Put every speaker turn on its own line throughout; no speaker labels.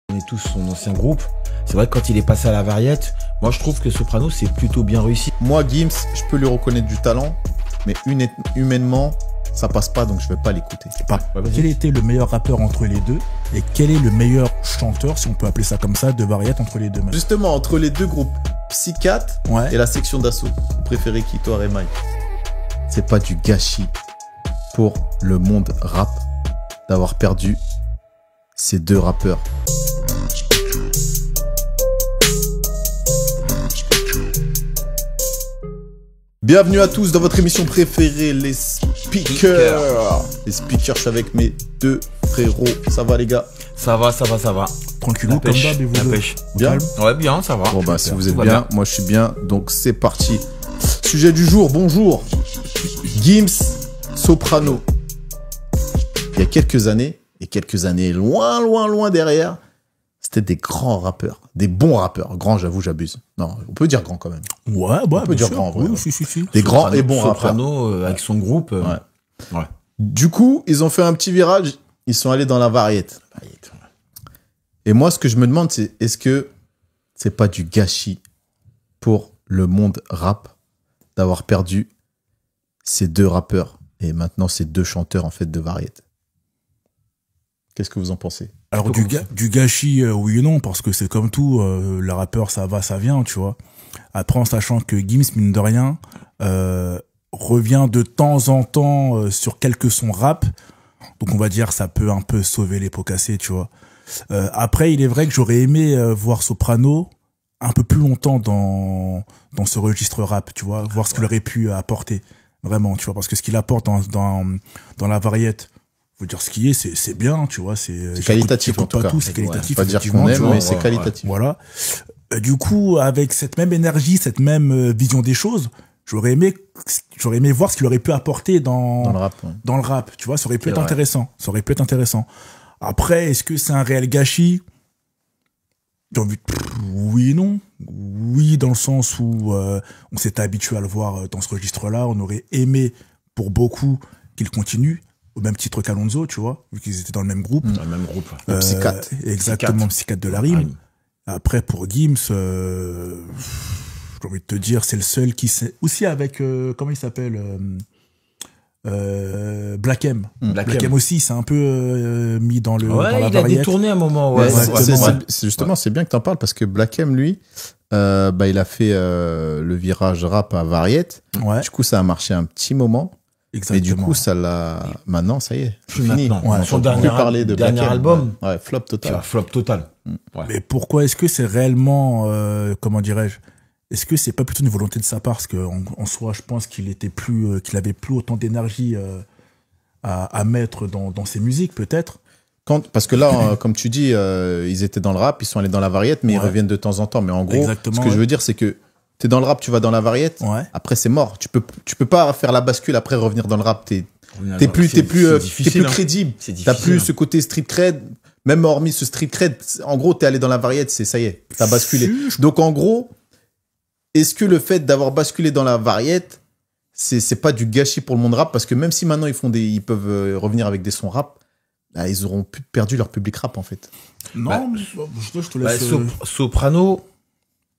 On est tous son ancien groupe. C'est vrai que quand il est passé à la variette, moi je trouve que Soprano c'est plutôt bien réussi.
Moi, Gims, je peux lui reconnaître du talent, mais humainement, ça passe pas, donc je vais pas l'écouter.
Quel était le meilleur rappeur entre les deux et quel est le meilleur chanteur, si on peut appeler ça comme ça, de variette entre les deux même?
Justement, entre les deux groupes, Psy4 et la section d'assaut, vous préférez qui, toi, Remaille? C'est pas du gâchis pour le monde rap d'avoir perdu ces deux rappeurs. Bienvenue à tous dans votre émission préférée, les speakers. Les speakers, je suis avec mes deux frérots. Ça va, les gars?
Ça va.
Tranquillou, comme d'hab, et vous deux?
Bien?
Ouais, bien, ça va.
Bon, bah, si vous êtes bien, moi je suis bien. Donc, c'est parti. Sujet du jour, bonjour. Gims, Soprano. Il y a quelques années, et quelques années loin derrière, c'était des grands rappeurs, des bons rappeurs. Grand, j'avoue, j'abuse. Non, on peut dire grand quand même.
Ouais,
on peut dire grand,
oui, si.
Des grands et bons rappeurs.
Soprano avec son groupe. Ouais.
Du coup, ils ont fait un petit virage, ils sont allés dans la variette. Et moi, ce que je me demande, c'est est-ce que c'est pas du gâchis pour le monde rap d'avoir perdu ces deux rappeurs et maintenant ces deux chanteurs en fait de variette? Qu'est-ce que vous en pensez?
Alors du gâchis, oui et non, parce que c'est comme tout, le rappeur ça va, ça vient, tu vois. Après, en sachant que Gims, mine de rien, revient de temps en temps sur quelques sons rap, donc on va dire ça peut un peu sauver les pots cassés, tu vois. Après, il est vrai que j'aurais aimé voir Soprano un peu plus longtemps dans ce registre rap, tu vois, voir ce qu'il aurait pu apporter, vraiment, tu vois, parce que ce qu'il apporte dans la variette, faut dire ce qui est, c'est bien, tu vois, c'est
qualitatif en tout cas.
C'est qualitatif,
pas dire qu'on aime, mais c'est qualitatif.
Voilà. Du coup, avec cette même énergie, cette même vision des choses, j'aurais aimé voir ce qu'il aurait pu apporter dans
le rap. Ouais.
Dans le rap, tu vois, ça aurait pu être intéressant. Ça aurait pu être intéressant. Après, est-ce que c'est un réel gâchis? J'ai envie de... Oui et non. Oui, dans le sens où on s'était habitué à le voir dans ce registre-là. On aurait aimé, pour beaucoup, qu'il continue. Au même titre qu'Alonso, tu vois, vu qu'ils étaient dans le même groupe.
Dans le même groupe.
Psy4. Exactement, Psy4 de la rime. Après, pour Gims, j'ai envie de te dire, c'est le seul qui sait... Aussi avec, comment il s'appelle Black M. Black M aussi, c'est un peu mis dans la variette.
Il a détourné un moment. Ouais,
justement, c'est bien que t'en parles parce que Black M, lui, il a fait le virage rap à variette. Ouais. Du coup, ça a marché un petit moment. Exactement. Mais du coup, ça l'a... Maintenant, ça y est, c'est fini.
Ouais, son dernier album.
Ouais, flop total.
Flop total.
Ouais. Mais pourquoi est-ce que c'est réellement, comment dirais-je, est-ce que c'est pas plutôt une volonté de sa part? Parce qu'en soi, je pense qu'il avait plus autant d'énergie à mettre dans ses musiques, peut-être.
Parce que là, comme tu dis, ils étaient dans le rap, ils sont allés dans la variette, mais ils reviennent de temps en temps. Mais en gros, ce que je veux dire, c'est que t'es dans le rap, tu vas dans la variette. Ouais. Après, c'est mort. Tu peux pas faire la bascule après revenir dans le rap. T'es plus crédible. T'as plus ce côté street cred. Même hormis ce street cred, en gros, t'es allé dans la variette, ça y est, t'as basculé. Donc, en gros, est-ce que le fait d'avoir basculé dans la variette, c'est pas du gâchis pour le monde rap? Parce que même si maintenant ils peuvent revenir avec des sons rap, bah, ils auront perdu leur public rap, en fait.
Non, je te laisse.
Soprano,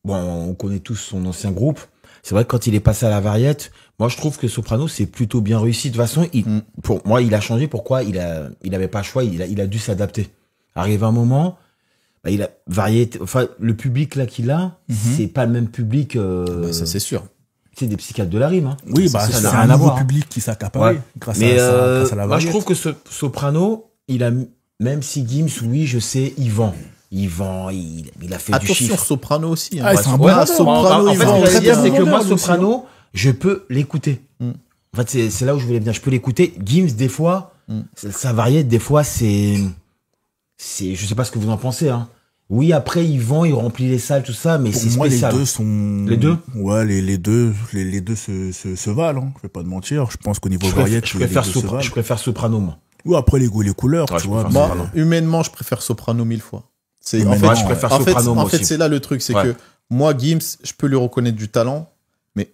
bon, on connaît tous son ancien groupe. C'est vrai que quand il est passé à la variette, moi je trouve que Soprano c'est plutôt bien réussi. De toute façon, pour moi, il a changé. Pourquoi? Il avait pas le choix. Il a dû s'adapter. Arrive un moment, il a variété. Enfin, le public là qu'il a, c'est pas le même public.
Ça c'est sûr.
C'est des psychiatres de la rime. Hein.
Oui, c'est un nouveau public qui s'accapare grâce à la variété.
Moi je trouve que ce Soprano, même si Gims, oui, je sais, il vend. Il a fait du chiffre.
Attention, Soprano aussi. Hein.
Ah, c'est un bon
Soprano. En fait, ce que je veux dire, c'est que moi, Soprano, je peux l'écouter. En fait, c'est là où je voulais bien. Je peux l'écouter. Gims, des fois, sa variette, des fois, je sais pas ce que vous en pensez, hein. Oui, après, il vend, il remplit les salles, tout ça, mais c'est spécial.
Les deux sont...
Les deux?
Ouais, les deux se valent, hein. Je vais pas te mentir. Je pense qu'au niveau variette,
je préfère Soprano, moi.
Oui, après, les goûts, les couleurs, tu vois.
Moi, humainement, je préfère Soprano 1000 fois.
Moi, je préfère Soprano, moi aussi.
En fait, c'est là le truc, c'est que moi, Gims, je peux lui reconnaître du talent, mais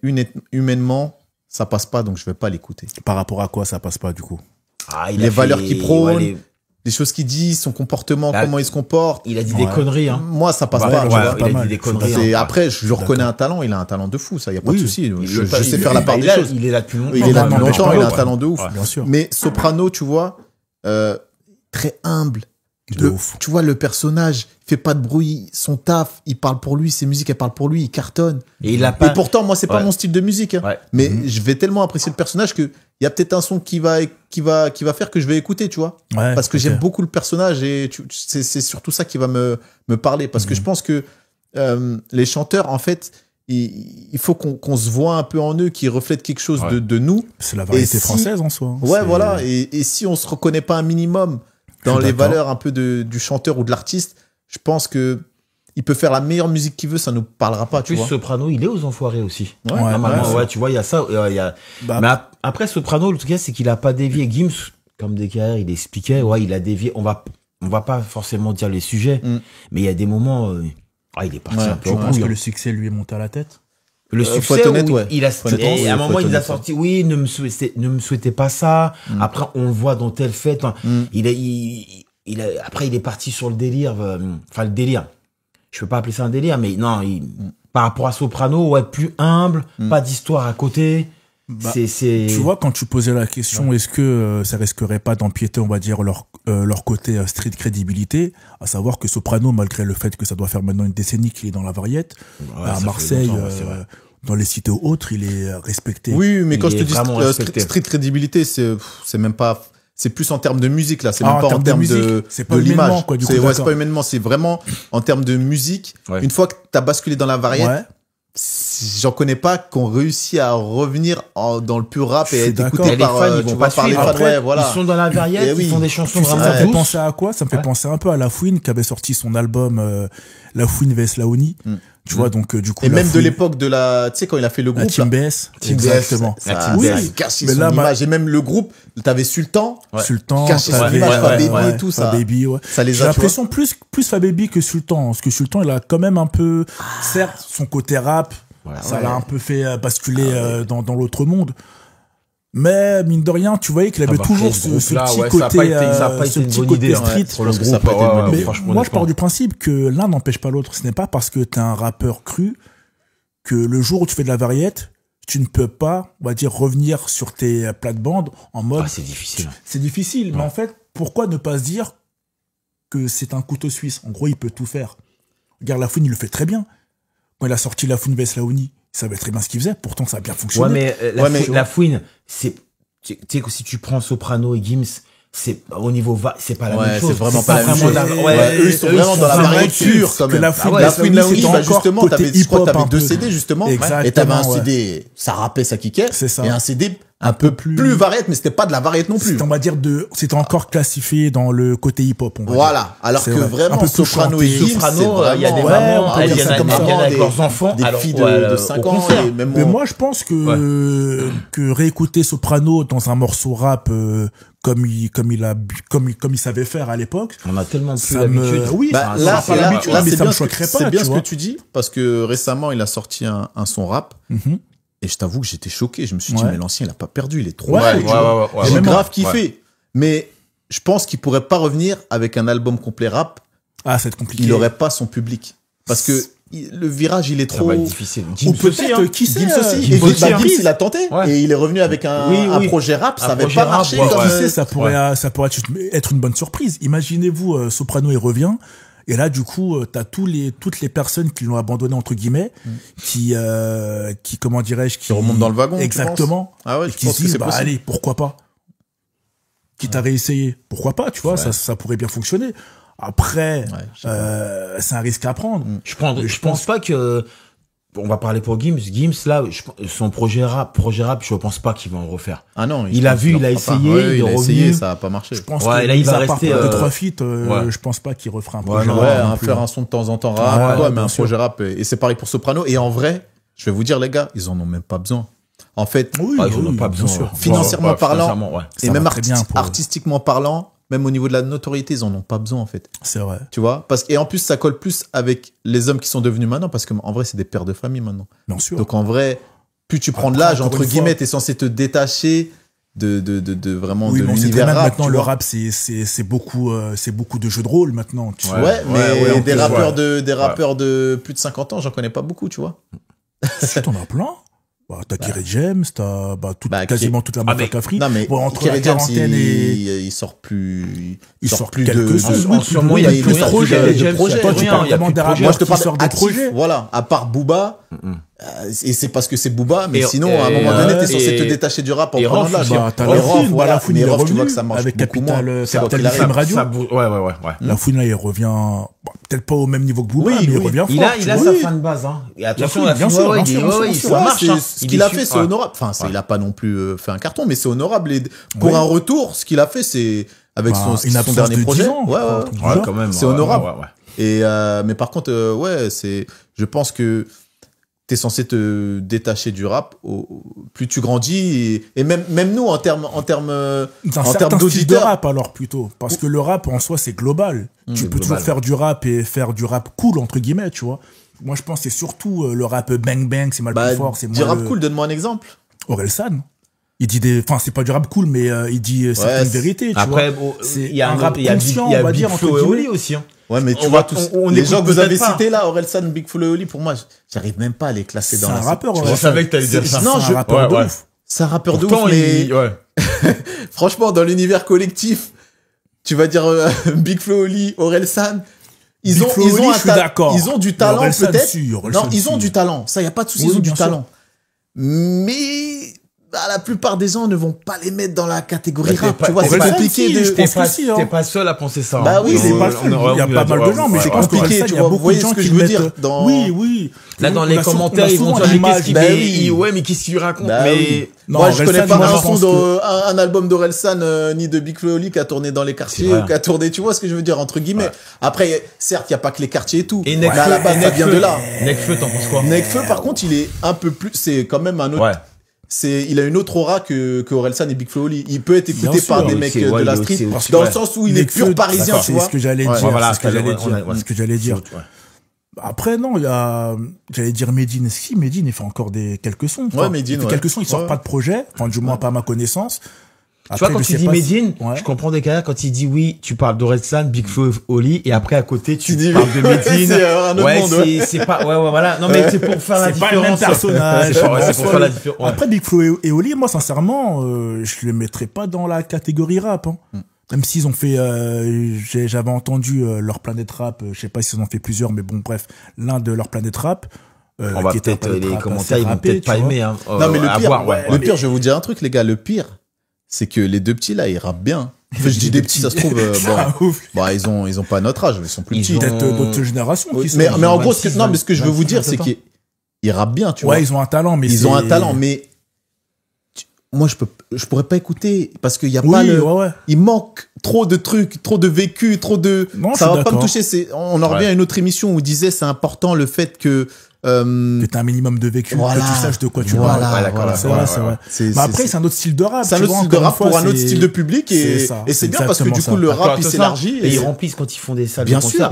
humainement, ça passe pas, donc je vais pas l'écouter.
Par rapport à quoi ça passe pas, du coup?
Les valeurs qu'il prône, les choses qu'il dit, son comportement, comment il se comporte.
Il a dit des conneries, hein.
Moi, ça passe pas.
Il a dit des conneries.
Après, je lui reconnais un talent. Il a un talent de fou, ça, y a pas de souci. Je sais faire la part des choses.
Il est là depuis longtemps.
Il est là depuis longtemps. Il a un talent de ouf.
Bien sûr.
Mais Soprano, tu vois, très humble. Tu vois, le personnage fait pas de bruit, son taf, il parle pour lui, ses musiques, elles parlent pour lui, il cartonne.
Et
pourtant, moi, c'est pas mon style de musique, hein. Mais je vais tellement apprécier le personnage que il y a peut-être un son qui va faire que je vais écouter, tu vois. Parce que j'aime beaucoup le personnage et c'est surtout ça qui va me parler. Parce que je pense que les chanteurs, en fait, il faut qu'on se voit un peu en eux, qu'ils reflètent quelque chose de nous.
C'est la variété française en soi.
Ouais, voilà. Et si on se reconnaît pas un minimum dans les valeurs un peu du chanteur ou de l'artiste, je pense que il peut faire la meilleure musique qu'il veut, ça nous parlera pas, tu vois.
Soprano, il est aux Enfoirés aussi.
Ouais,
tu vois, il y a ça. Mais après, Soprano, le truc, c'est qu'il a pas dévié. Gims, comme DKR, il expliquait, il a dévié. On va pas forcément dire les sujets, mais il y a des moments, il est parti un peu.
Je pense que le succès lui est monté à la tête.
Le succès, il a, et à un moment, il a sorti, ne me souhaitez pas ça. Après, on le voit dans telle fête. Après, il est parti sur le délire, le délire. Je peux pas appeler ça un délire, mais non, par rapport à Soprano, plus humble, pas d'histoire à côté.
Tu vois, quand tu posais la question, est-ce que ça risquerait pas d'empiéter, on va dire, leur côté street crédibilité, à savoir que Soprano, malgré le fait que ça doit faire maintenant une décennie qu'il est dans la variété, à Marseille, dans les cités autres, il est respecté.
Oui, mais quand je te dis street crédibilité, c'est même pas... C'est plus en termes de musique, là. C'est même pas en termes de l'image. C'est pas humainement. C'est vraiment en termes de musique. Une fois que t'as basculé dans la variété, j'en connais pas qu'on réussit à revenir dans le pur rap et être écouté par,
les fans, ils vont pas suivre. Après, ils sont dans la variété, ils font des chansons vraiment
douces. Ça me fait penser à quoi? Ça me fait penser un peu à La Fouine, qui avait sorti son album, La Fouine vs Laoni. Tu vois, donc, du coup.
Et même de l'époque de la, tu sais, quand il a fait le groupe.
Team BS.
Exactement. Ça cassé son image. Et même le groupe, t'avais Sultan. Caché son image, Fababy et tout ça.
Fababy, ça les a. J'ai l'impression plus Fababy que Sultan. Parce que Sultan, il a quand même un peu, certes, son côté rap. Ça l'a un peu fait basculer dans l'autre monde. Mais mine de rien, tu voyais qu'il avait toujours ce petit côté, ce petit côté street. Mais moi, je pars du principe que l'un n'empêche pas l'autre. Ce n'est pas parce que t'es un rappeur cru que le jour où tu fais de la variété, tu ne peux pas, on va dire, revenir sur tes plates-bandes en mode.
C'est difficile.
C'est difficile. Mais en fait, pourquoi ne pas se dire que c'est un couteau suisse? En gros, il peut tout faire. Regarde, La Fouine, il le fait très bien. Quand il a sorti La Fouine vs Laoni, il savait très bien ce qu'il faisait. Pourtant, ça a bien fonctionné.
La Fouine, c'est, tu sais que si tu prends Soprano et Gims, c'est au niveau c'est pas la même chose.
C'est vraiment pas la même chose. Eux, ils sont vraiment dans la variété pure, quand même.
La Fouine, Laoni,
justement, je crois que t'avais 2 CD, justement. Et t'avais un CD, ça rappait, ça kickait.
C'est ça.
Et un CD un peu plus variété, mais c'était pas de la variété non plus.
On va dire c'était encore classifié dans le côté hip-hop, on va dire.
Alors que vraiment, Soprano et Gims,
il y a des mamans, il y en a avec leurs enfants,
des filles de 5 ans.
Mais moi, je pense que réécouter Soprano dans un morceau rap, comme il savait faire à l'époque.
On a tellement plus l'habitude.
Oui,
là,
mais ça me choquerait pas.
C'est bien ce que tu dis, parce que récemment, il a sorti un son rap. Et je t'avoue que j'étais choqué. Je me suis dit, mais l'ancien, il a pas perdu. Il est trop chaud. J'ai grave kiffé. Mais je pense qu'il pourrait pas revenir avec un album complet rap.
Ah, c'est compliqué.
Il aurait pas son public. Parce que le virage, il est trop
difficile.
Ou peut-être, qui sait,
Gims aussi. Gims, il a tenté. Et il est revenu avec un projet rap. Ça avait pas marché.
Qui sait, ça pourrait être une bonne surprise. Imaginez-vous, Soprano, il revient. Et là, du coup, t'as toutes les personnes qui l'ont abandonné, entre guillemets, qui comment dirais-je,
qui remontent dans le wagon.
Exactement.
Ah ouais,
qui se disent, allez, pourquoi pas? Quitte à réessayer. Pourquoi pas, tu vois, ça pourrait bien fonctionner. Après, c'est un risque à prendre.
Je pense pas que, on va parler pour Gims. Gims, là, son projet rap, je pense pas qu'il va en refaire.
Ah non.
Il a essayé,
il a essayé, ça a pas marché.
Je pense que là, il va rester 2-3 feats, je pense pas qu'il refera un projet rap.
Faire un son de temps en temps rap, mais un projet rap. Et c'est pareil pour Soprano. Et en vrai, je vais vous dire, les gars, ils en ont même pas besoin. En fait,
ils en ont pas besoin.
Financièrement parlant, et même artistiquement parlant, même au niveau de la notoriété, ils en ont pas besoin, en fait.
C'est vrai.
Tu vois? Et en plus, ça colle plus avec les hommes qui sont devenus maintenant, parce qu'en vrai, c'est des pères de famille maintenant.
Bien sûr.
Donc, en vrai, plus tu prends de l'âge, entre guillemets, t'es censé te détacher vraiment
oui,
de
l'univers rap. Maintenant, le rap, c'est beaucoup de jeux de rôle maintenant. Tu vois.
Ouais, mais des rappeurs de plus de 50 ans, j'en connais pas beaucoup, tu vois.
Si, t'en as plein. T'as Kerry James, t'as quasiment toute la mafia Cafri.
Non, mais
entre
Kerry James, il sort plus de
sûrement, il y a plus de projets. Toi, tu parles vraiment des rappeurs qui sortent des projets.
Voilà, à part Booba. Et c'est parce que c'est Booba, mais sinon, à un moment donné, t'es censé te détacher du rap en prenant de l'âge.
T'as La Fouine, voilà,
mais Rof, tu vois que ça marche
avec
beaucoup moins.
Capital FM Radio.
Ouais.
La Fouine, là, il revient, peut-être pas au même niveau que Booba, mais il revient fort.
Il a sa fan base, hein. Et attention,
bien sûr,
ça marche.
Ce qu'il a fait, c'est honorable. Enfin, il a pas non plus fait un carton, mais c'est honorable. Pour un retour, ce qu'il a fait, c'est avec son dernier projet.
Ouais, quand même.
C'est honorable. Et mais par contre, je pense que t'es censé te détacher du rap plus tu grandis et même nous en termes
style de rap alors plutôt parce que le rap en soi c'est global. Tu peux toujours faire du rap et faire du rap cool entre guillemets, tu vois. Moi je pense que c'est surtout le rap bang bang, c'est mal plus fort, c'est
du rap cool. Donne-moi un exemple.
Orelsan. Il dit c'est pas du rap cool, mais il dit certaines vérités, tu vois. Après, il y a un rap conscient, on va dire, entre guillemets
aussi, hein.
Ouais, mais tu vois, tous les gens que vous avez cités là, Orelsan, Big Flo et Oli, pour moi, j'arrive même pas à les classer dans la...
C'est un rappeur,
Je savais que t'allais dire ça.
Non, c'est un rappeur de ouf.
C'est un rappeur de ouf, mais... Franchement, dans l'univers collectif, tu vas dire Big Flo et Oli, Orelsan, ils ont du talent peut-être. Non, ils ont du talent. Ça, y a pas de souci, ils ont du talent. Mais... la plupart des gens ne vont pas les mettre dans la catégorie rap. Tu vois, c'est compliqué de...
T'es pas seul à penser ça.
Bah oui, c'est pas le seul. Il y a pas mal de gens, mais c'est compliqué.
Tu vois, vous voyez ce que je veux dire.
Oui.
Là, dans les commentaires, ils vont dire qu'est-ce qu'il fait. Ouais, mais qu'est-ce qu'il raconte? Mais
moi, je connais pas un album d'Orelsan ni de Big Flo et Oli qui a tourné dans les quartiers ou qui a tourné. Tu vois ce que je veux dire, entre guillemets. Après, certes, il y a pas que les quartiers et tout.
Et Nekfeu,
à la base, ça vient de là.
Nekfeu, t'en penses quoi?
Nekfeu, par contre, il est un peu plus. C'est quand même un autre. Il a une autre aura que Orelsan et Big Flo et Oli. Il peut être écouté par des mecs de la street, dans le sens où il est pur parisien, tu vois.
C'est ce que j'allais dire.
Voilà,
c'est ce que j'allais dire. Après, non, j'allais dire Medine. Si, Medine, il fait encore quelques sons.
Ouais, Medine,
il fait quelques sons, il sort pas de projet. Enfin, du moins, pas à ma connaissance.
Après, tu vois, quand tu dis Medine, je comprends des cas quand il dit oui, tu parles d'Orelsan, Big Flo et Oli, et après, à côté, tu parles de Medine.
C'est un autre monde,
c'est pas, voilà. Non, mais c'est pour faire la différence.
C'est pas le même personnage.
C'est pour faire la différence.
Après, Big Flo et Oli, moi, sincèrement, je les mettrais pas dans la catégorie rap, hein. Même s'ils ont fait, j'avais entendu leur Planète Rap, je sais pas s'ils en ont fait plusieurs, mais bon, bref, l'un de leur Planète Rap.
On va peut-être, les commentaires, ils vont peut-être pas aimer, hein.
Non, mais le pire, je vais vous dire un truc, les gars, le pire, c'est que les deux petits là, ils rappent bien. Je dis des petits, ça se trouve, ils ont pas notre âge, ils sont plus petits.
Peut-être d'autres générations qui sont.
Mais en gros, ce que je veux vous dire, c'est qu'ils rappent bien, tu vois.
Ouais, ils ont un talent, mais
ils ont un talent, mais moi, je pourrais pas écouter parce qu'il y a pas il manque trop de trucs, trop de vécu, ça va pas me toucher. On en revient à une autre émission où on disait c'est important le fait que
t'as un minimum de vécu, que tu saches de quoi tu parles. C'est vrai. Mais après, c'est un autre style de rap.
C'est un autre style de rap pour un autre style de public et c'est bien parce que du coup, le rap, il s'élargit.
Et ils remplissent quand ils font des salles de
concert.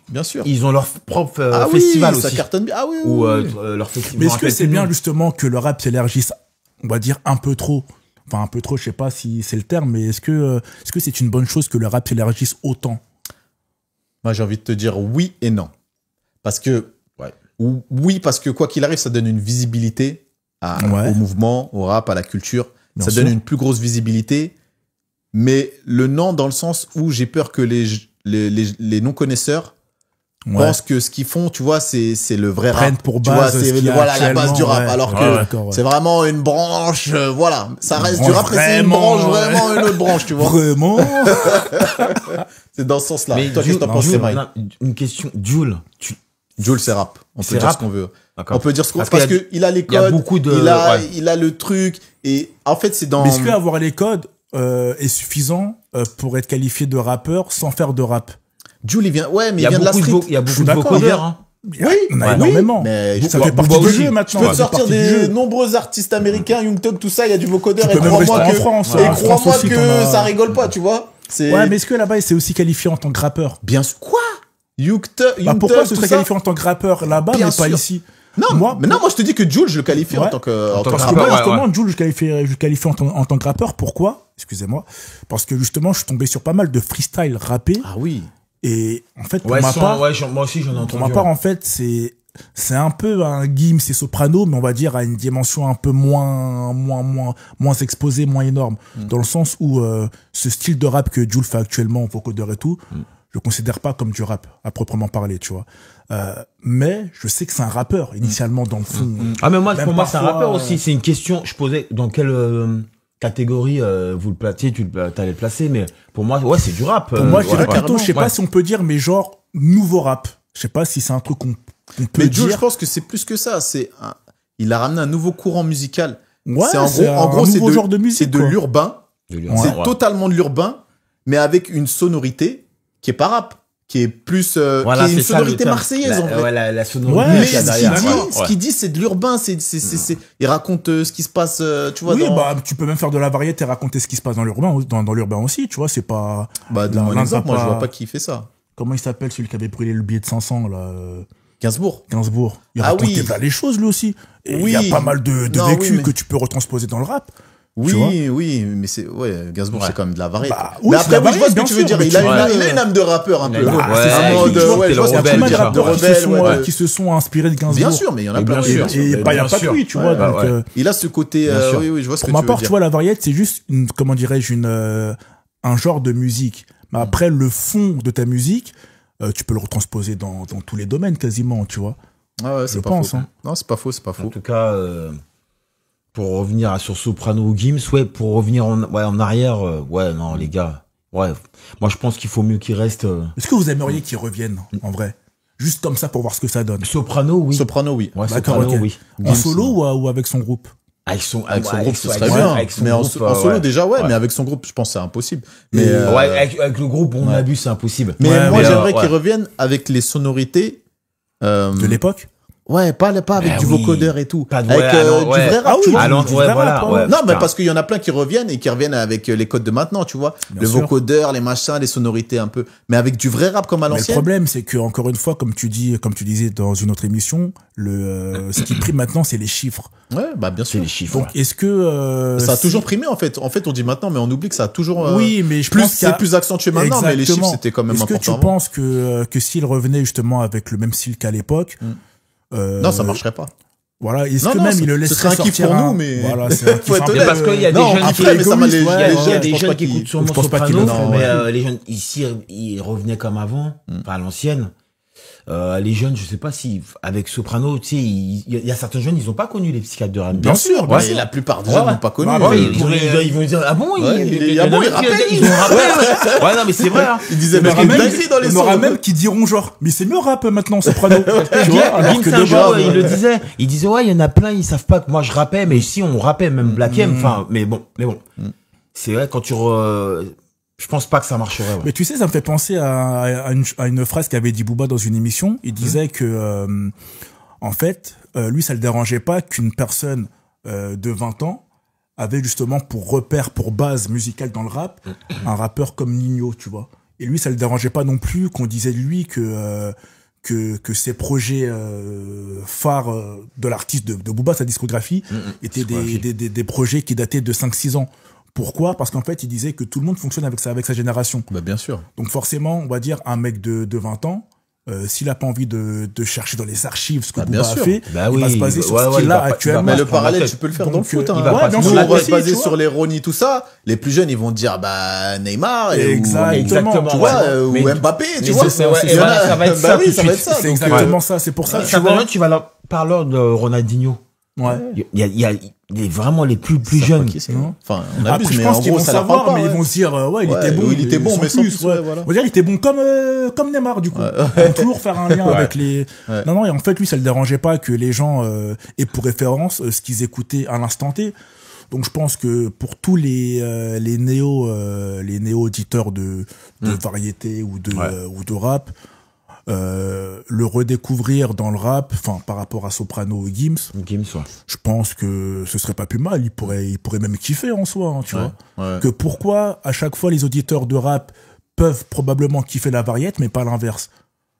Bien sûr. Ils ont leur propre festival aussi.
Ça cartonne bien. Ah oui.
Ou leur festival.
Mais est-ce que c'est bien justement que le rap s'élargisse, on va dire un peu trop? Enfin, un peu trop, je sais pas si c'est le terme, mais est-ce que c'est une bonne chose que le rap s'élargisse autant?
Moi, j'ai envie de te dire oui et non. Parce que parce que quoi qu'il arrive, ça donne une visibilité au mouvement, au rap, à la culture. Ça donne une plus grosse visibilité. Mais le non, dans le sens où j'ai peur que les non-connaisseurs pensent que ce qu'ils font, tu vois, c'est le vrai rap.
Pour base,
tu vois, c'est la base du rap. Alors que c'est vraiment une branche, voilà. Ça reste du rap, mais c'est une branche, vraiment une autre branche, tu vois.
Vraiment.
C'est dans ce sens-là. Toi, qu'est-ce que t'en penses, Mike?
Une question. Jules,
c'est rap. On peut dire ce qu'on veut.
D'accord.
On peut dire ce qu'on veut. Parce que il a les codes. Il a le truc. Et en fait, c'est dans...
Mais est-ce qu'avoir les codes est suffisant pour être qualifié de rappeur sans faire de rap?
Jules, il vient de la street.
Il y a beaucoup de vocodeurs, hein.
Oui, énormément.
Mais
ça fait partie du jeu maintenant.
Je peux te sortir des nombreux artistes américains, Young Thug, tout ça, il y a du vocodeur.
Et crois-moi
que ça rigole pas, tu vois.
Ouais, mais est-ce que là-bas, c'est aussi qualifié en tant que rappeur?
Bien sûr. Quoi? Young Thug,
pourquoi ce serait qualifié en tant que rappeur là-bas, mais pas ici?
moi je te dis que Jul, je le qualifie en tant que
parce que moi, justement, Jul, je qualifie en tant que rappeur. Pourquoi? Excusez-moi. Parce que justement, je suis tombé sur pas mal de freestyle rappés.
Ah oui.
Et en fait, pour ma part,
moi aussi j'en ai entendu.
Pour ma part, en fait, c'est un peu un Gims et Soprano, mais on va dire à une dimension un peu moins exposée, moins énorme. Dans le sens où ce style de rap que Jul fait actuellement, vocodeur et tout, je le considère pas comme du rap à proprement parler, tu vois. Mais je sais que c'est un rappeur initialement dans le fond.
Ah mais moi, pour moi c'est un rappeur aussi. C'est une question. Je posais dans quelle catégorie vous le placez, t'allais le placer, mais pour moi ouais c'est du rap.
Pour moi je dirais plutôt, je sais pas si on peut dire, mais genre nouveau rap. Je sais pas si c'est un truc qu'on peut dire.
Mais je pense que c'est plus que ça. Il a ramené un nouveau courant musical.
Ouais, en gros c'est genre de musique.
C'est de l'urbain. C'est totalement de l'urbain, mais avec une sonorité qui est pas rap, qui est plus qui est une sonorité marseillaise en vrai.
La sonorité. Mais
ce qu'il dit c'est de l'urbain, il raconte ce qui se passe, tu vois.
Oui, tu peux même faire de la variété et raconter ce qui se passe dans l'urbain aussi, tu vois, c'est pas
dans mon exemple, moi je vois pas qui fait ça.
Comment il s'appelle celui qui avait brûlé le billet de 500 là
Gainsbourg.
Il racontait les choses lui aussi. Et il y a pas mal de vécu que tu peux retransposer dans le rap.
Oui, mais Gainsbourg c'est quand même de la variété. Mais après je vois ce que tu veux dire, il a une âme de rappeur un peu.
De rebelle qui se sont inspirés de Gainsbourg.
Bien sûr, mais il y en a plein.
Et il y a pas que lui, tu vois.
Il a ce côté oui, je vois ce que tu veux dire.
Pour ma part, tu vois, la variété c'est juste comment dirais-je un genre de musique. Mais après le fond de ta musique, tu peux le retransposer dans tous les domaines quasiment, tu vois.
Ah ouais, c'est pas faux. Non, c'est pas faux.
En tout cas, pour revenir sur Soprano ou Gims, pour revenir en arrière, non, les gars, moi je pense qu'il faut mieux qu'ils restent.
Est-ce que vous aimeriez qu'ils reviennent, en vrai? Juste comme ça pour voir ce que ça donne.
Soprano, oui.
Ouais,
d'accord, oui. En solo ou avec son groupe?
Avec son groupe, ce serait bien. Mais en solo, déjà, mais avec son groupe, je pense que c'est impossible. Mais
avec le groupe, on a vu, c'est impossible.
Mais moi, j'aimerais qu'ils reviennent avec les sonorités
de l'époque.
Ouais, pas avec du vocodeur et tout.
Avec
du vrai rap, tu vois. Non, mais
putain.
parce qu'il y en a plein qui reviennent avec les codes de maintenant, tu vois. Le vocodeur, les machins, les sonorités un peu. Mais avec du vrai rap comme à l'ancienne.
Le problème, c'est que, encore une fois, comme tu disais dans une autre émission, ce qui prime maintenant, c'est les chiffres.
Ouais, bien sûr.
C'est les chiffres.
Donc, est-ce que,
ça a toujours primé, en fait. En fait, on dit maintenant, mais on oublie que ça a toujours,
oui, mais je pense
c'est plus accentué maintenant, mais les chiffres, c'était quand même important.
Est-ce que tu penses que s'il revenait justement avec le même style qu'à l'époque,
non, ça marcherait pas.
Voilà, est-ce que même il le laisserait sortir?
Ce serait un kiff pour nous, mais
voilà, c'est un kiff.
Parce qu'il y a des jeunes qui écoutent sûrement Soprano, mais les jeunes ici, ils revenaient comme avant, à l'ancienne. Les jeunes, je sais pas si avec Soprano, tu sais, il y a certains jeunes, ils ont pas connu les psychiatres de rap.
Bien sûr, mais la plupart des jeunes n'ont pas connu.
Ils vont dire ah bon,
ils rappellent.
Ils ont rappelé. Ouais, non, mais c'est vrai.
Ils disaient mais
il y aura même qui diront genre mais c'est mieux rap maintenant Soprano.
Gims un jour, il le disait. Il disait ouais, il y en a plein, ils savent pas que moi je rappais, mais si on rappait même Black M, enfin, mais bon. C'est vrai quand tu je pense pas que ça marcherait. Ouais.
Mais tu sais, ça me fait penser à une phrase qu'avait dit Booba dans une émission. Il disait que, en fait, lui, ça le dérangeait pas qu'une personne de 20 ans avait justement pour repère, pour base musicale dans le rap, un rappeur comme Nino, tu vois. Et lui, ça le dérangeait pas non plus qu'on disait de lui que ses projets phares de l'artiste de Booba, sa discographie, étaient des projets qui dataient de 5-6 ans. Pourquoi? Parce qu'en fait, il disait que tout le monde fonctionne avec sa génération.
Bien sûr.
Donc forcément, on va dire, un mec de 20 ans, s'il a pas envie de chercher dans les archives ce que Booba a fait, il va se baser sur ce qu'il a actuellement.
Mais le parallèle, tu peux le faire dans le foot.
On va
se baser sur les Ronny, tout ça. Les plus jeunes, ils vont dire, Neymar,
exactement,
tu vois, ou Mbappé, tu vois.
Ça va être ça.
C'est exactement ça. C'est pour ça
que tu vas leur parler de Ronaldinho.
Ouais.
Il y a vraiment les plus jeunes.
Enfin, on abuse,
je
mais
pense
en
qu'ils
gros,
vont
ça
savoir, mais ils vont se dire, il était bon,
mais sans plus, voilà.
On va dire, il était bon comme Neymar, du coup. On va toujours faire un lien avec les, Non, et en fait, lui, ça le dérangeait pas que les gens, aient pour référence, ce qu'ils écoutaient à l'instant T. Donc, je pense que pour tous les néo-auditeurs de variété ou de rap, le redécouvrir dans le rap, enfin par rapport à Soprano et Gims, je pense que ce serait pas plus mal. Il pourrait même kiffer en soi, tu vois. Que pourquoi à chaque fois les auditeurs de rap peuvent probablement kiffer la variété, mais pas l'inverse.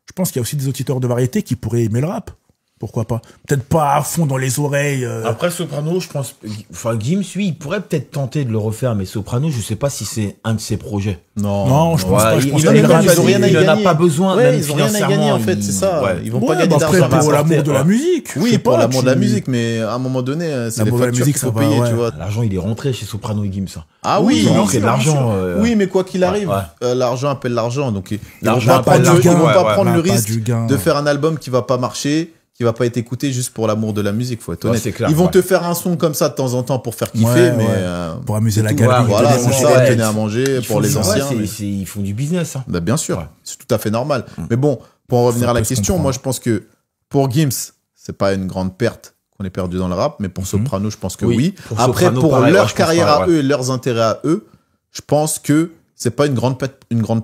Je pense qu'il y a aussi des auditeurs de variété qui pourraient aimer le rap. Pourquoi pas? Peut-être pas à fond dans les oreilles.
Après Soprano, je pense, enfin Gims, lui, il pourrait peut-être tenter de le refaire, mais Soprano, je sais pas si c'est un de ses projets.
Non, je pense pas. Je pense
qu'il en a pas besoin.
Ouais, ils ont rien à gagner en fait, c'est ça. Ils vont pas gagner
d'argent pour l'amour de la musique.
Oui, pour l'amour de la musique, mais à un moment donné, c'est les factures qu'il faut payer, tu vois.
L'argent, il est rentré chez Soprano et Gims.
Ah oui,
c'est de l'argent.
Oui, mais quoi qu'il arrive, l'argent appelle l'argent, donc ils vont
L'argent
pas
appelle l'argent,
prendre le risque de faire un album qui va pas marcher, qui va pas être écouté juste pour l'amour de la musique, faut être honnête.
C'est clair,
ils vont te faire un son comme ça de temps en temps pour faire kiffer, mais
pour amuser la galerie.
Voilà, c'est ça, tenir à manger pour les anciens.
Ils font du business.
Bah, bien sûr, c'est tout à fait normal. Mais bon, pour en revenir à la question, moi je pense que pour Gims, c'est pas une grande perte qu'on ait perdu dans le rap, mais pour Soprano, je pense que oui. Après, pour leur carrière à eux et leurs intérêts à eux, je pense que c'est pas une grande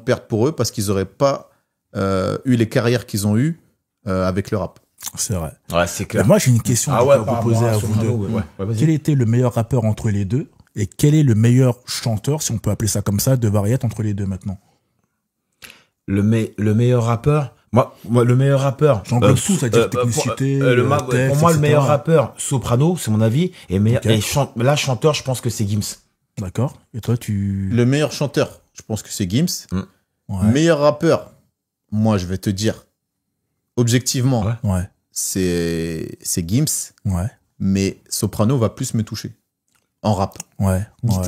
perte pour eux parce qu'ils auraient pas eu les carrières qu'ils ont eues avec le rap.
C'est vrai.
Ouais, c'est clair.
Mais moi, j'ai une question à vous poser à vous deux. Quel était le meilleur rappeur entre les deux et quel est le meilleur chanteur, si on peut appeler ça comme ça, de variété entre les deux maintenant?
Le meilleur rappeur? Moi, le meilleur rappeur.
J'englobe tout, c'est-à-dire technicité, texte,
pour moi, le meilleur rappeur, Soprano, c'est mon avis. Et là, chanteur, je pense que c'est Gims.
D'accord. Et toi,
Le meilleur chanteur, je pense que c'est Gims. Meilleur rappeur, moi, je vais te dire, objectivement, c'est Gims. Mais Soprano va plus me toucher en rap.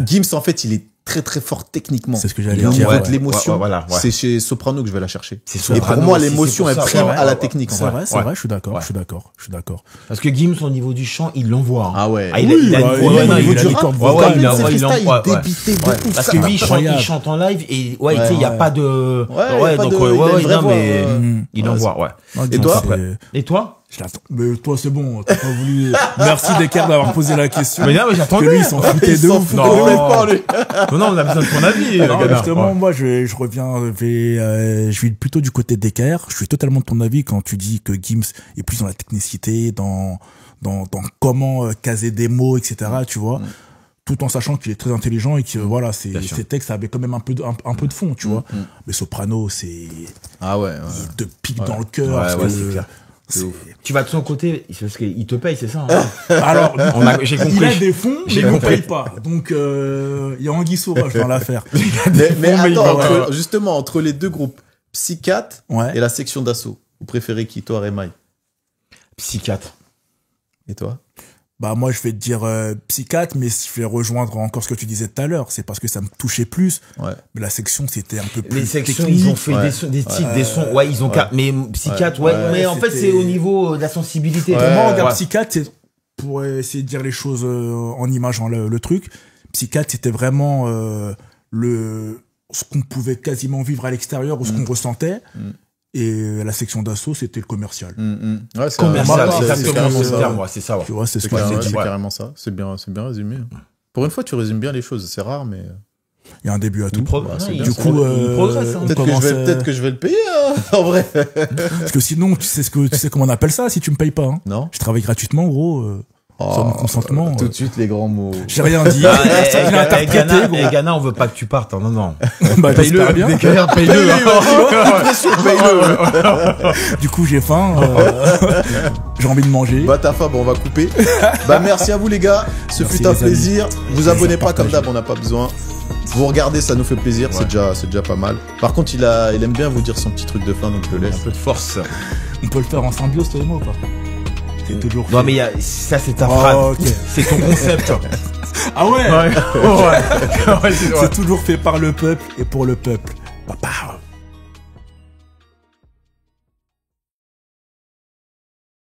Gims, en fait, il est très très fort techniquement.
C'est ce que j'allais dire.
De l'émotion, c'est chez Soprano que je vais la chercher. Et pour moi, l'émotion est prime à la technique.
C'est vrai, je suis d'accord.
Parce que Gims, au niveau du chant, il l'envoie.
Ah ouais.
Il a
au niveau du rap, il débitait beaucoup.
Parce que lui, il chante en live et il n'y a pas de... il envoie, Et toi?
Mais toi, c'est bon, t'as pas voulu. Merci Descartes d'avoir posé la question.
Mais non, mais j'attendais.
Que lui, il s'en foutait de ouf.
Non, on a besoin de ton avis.
Justement, moi, je reviens, je suis plutôt du côté de Descartes. Je suis totalement de ton avis quand tu dis que Gims est plus dans la technicité, dans comment caser des mots, etc., tu vois. Tout en sachant qu'il est très intelligent et que voilà, ses textes avaient quand même un peu de fond, tu vois. Mais Soprano, c'est, il te pique dans le cœur.
C'est clair. Tu vas de son côté parce qu'il te paye, c'est ça
Alors,
j'ai compris.
Il a des fonds, mais il ne paye pas. Donc, il y a Anguille Sauvage dans l'affaire.
mais attends, justement, entre les deux groupes, Psychiatre et la section d'assaut, vous préférez qui, toi, Remaille?
Psychiatre.
Et toi?
Bah moi je vais te dire Psychiatre, mais je vais rejoindre encore ce que tu disais tout à l'heure, c'est parce que ça me touchait plus. Mais la section c'était un peu plus
les sections
technique.
Ils ont fait des titres, des sons, ils ont mais Psychiatre, mais en fait c'est au niveau de la sensibilité.
Pour moi, regarde Psychiatre, c'est pour essayer de dire les choses en imageant le truc. Psychiatre c'était vraiment ce qu'on pouvait quasiment vivre à l'extérieur ou ce qu'on ressentait. Et la section d'assaut, c'était le commercial.
Ouais, c'est commercial,
c'est ça.
Tu vois, c'est ce que j'ai dit.
C'est carrément ça. C'est bien résumé. Pour une fois, tu résumes bien les choses. C'est rare, mais...
Il y a un début à tout.
Du coup,
peut-être que je vais le payer, en vrai.
Parce que sinon, tu sais comment on appelle ça si tu me payes pas. Hein.
Non.
Je travaille gratuitement, gros. Sans mon consentement.
Tout de suite, les grands mots.
J'ai rien dit.
Ghana, on veut pas que tu partes. Non.
Bah, paye-le bien.
Paye-le.
Du coup, j'ai faim. J'ai envie de manger.
Bah, ta faim, on va couper. Bah, merci à vous, les gars. Ce fut un plaisir. Vous abonnez pas comme d'hab, on n'a pas besoin. Vous regardez, ça nous fait plaisir. C'est déjà pas mal. Par contre, il aime bien vous dire son petit truc de fin, donc je le laisse.
Un peu de force.
On peut le faire en symbiose, toi et moi, ou pas? Toujours
non, mais ça, c'est ta phrase. Okay. C'est ton concept.
Ah ouais, c'est toujours fait par le peuple et pour le peuple. Papa.